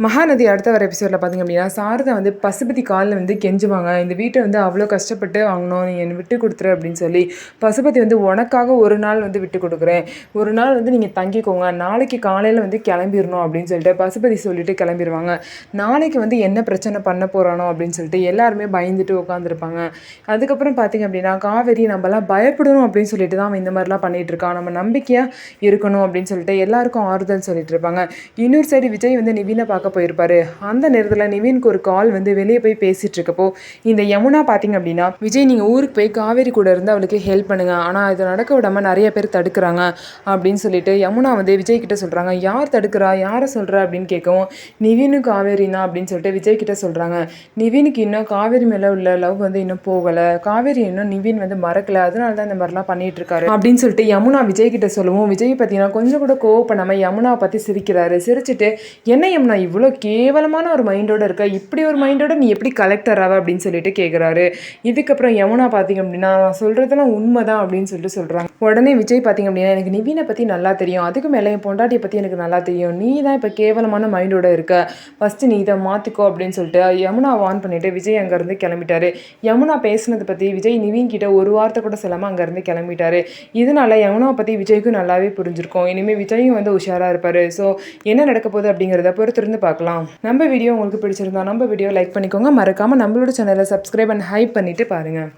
மகாநதி அடுத்த வர எபிசோடில் பார்த்திங்க அப்படின்னா சாரதா வந்து பசுபதி காலில் வந்து கெஞ்சுவாங்க. இந்த வீட்டை வந்து அவ்வளோ கஷ்டப்பட்டு வாங்கணும், நீ என்னை விட்டு கொடுத்துரு அப்படின்னு சொல்லி. பசுபதி வந்து உனக்காக ஒரு நாள் வந்து விட்டு கொடுக்குறேன், ஒரு நாள் வந்து நீங்கள் தங்கிக்கோங்க, நாளைக்கு காலையில் வந்து கிளம்பிடணும் அப்படின்னு சொல்லிட்டு பசுபதி சொல்லிட்டு கிளம்பிடுவாங்க. நாளைக்கு வந்து என்ன பிரச்சனை பண்ண போகிறானோ அப்படின்னு சொல்லிட்டு எல்லாருமே பயந்துட்டு உட்காந்துருப்பாங்க. அதுக்கப்புறம் பார்த்திங்க அப்படின்னா காவேரி நம்மலாம் பயப்படணும் அப்படின்னு சொல்லிட்டு தான் அவன் இந்த மாதிரிலாம் பண்ணிகிட்டு இருக்கான், நம்ம நம்பிக்கையாக இருக்கணும் அப்படின்னு சொல்லிட்டு எல்லாருக்கும் ஆறுதல் சொல்லிட்டு இருப்பாங்க. இன்னொரு சைடு விஜய் வந்து நிவினை பார்க்க போயிருப்பாரு. அந்த நேரத்தில் நிவினுக்கு ஒரு கால் வந்து வெளியே போய் பேசிட்டு இருக்கப்போ இந்த யமுனா பார்த்தீங்க அப்படின்னா, விஜய் நீங்கள் ஊருக்கு போய் காவேரி கூட இருந்து அவளுக்கு ஹெல்ப் பண்ணுங்க, ஆனால் இதை நடக்க விடாமல் நிறைய பேர் தடுக்கிறாங்க அப்படின்னு சொல்லிட்டு யமுனா வந்து விஜய் கிட்ட சொல்கிறாங்க. யார் தடுக்கிறா, யாரை சொல்கிற அப்படின்னு கேட்கவும் நிவினு காவேரினா அப்படின்னு சொல்லிட்டு விஜய் கிட்ட சொல்கிறாங்க. நிவினுக்கு இன்னும் காவேரி மேலே உள்ள லவ் வந்து இன்னும் போகலை, காவேரி இன்னும் நிவின் வந்து மறக்கலை, அதனால தான் இந்த மாதிரிலாம் பண்ணிட்டு இருக்காரு அப்படின்னு சொல்லிட்டு யமுனா விஜய் கிட்ட சொல்லுவோம். விஜய் பார்த்தீங்கன்னா கொஞ்சம் கூட கோவப்படாமல் யமுனாவை பற்றி சிரிக்கிறாரு. சிரிச்சுட்டு என்ன யமுனா இவ்வளோ கேவலமான ஒரு மைண்டோட இருக்க, இப்படி ஒரு மைண்டோட நீ எப்படி கலெக்டர் ஆவ அப்படின்னு சொல்லிட்டு கேட்குறாரு. இதுக்கப்புறம் யமுனா பார்த்தீங்க அப்படின்னா நான் சொல்கிறதெல்லாம் உண்மைதான் அப்படின்னு சொல்லிட்டு சொல்கிறாங்க. உடனே விஜய் பார்த்தீங்க அப்படின்னா எனக்கு நிவினை பற்றி நல்லா தெரியும், அதுக்கு மேலே என் பொண்டாட்டியை பற்றி எனக்கு நல்லா தெரியும், நீ தான் இப்போ கேவலமான மைண்டோட இருக்க, ஃபஸ்ட்டு நீ இதை மாற்றிக்கோ அப்படின்னு சொல்லிட்டு யமுனா வான் பண்ணிவிட்டு விஜய் அங்கேருந்து கிளம்பிட்டாரு. யமுனா பேசுனதை பற்றி விஜய் நிவின் கிட்ட ஒரு வார்த்தை கூட சொல்லாமல் அங்கேருந்து கிளம்பிட்டாரு. இதனால யமுனாவை பற்றி விஜய்க்கும் நல்லாவே புரிஞ்சிருக்கும். இனிமேல் விஜயும் வந்து உஷாராக இருப்பார். ஸோ என்ன நடக்க போகுது அப்படிங்கிறத பொறுத்திருந்து பார்க்கலாம். நம்ம வீடியோ உங்களுக்கு பிடிச்சிருந்தா நம்ம வீடியோ லைக் பண்ணிக்கோங்க, மறக்காமல் நம்மளோட சேனலை சப்ஸ்கிரைப் அண்ட் ஹைப் பண்ணிவிட்டு பாருங்கள்.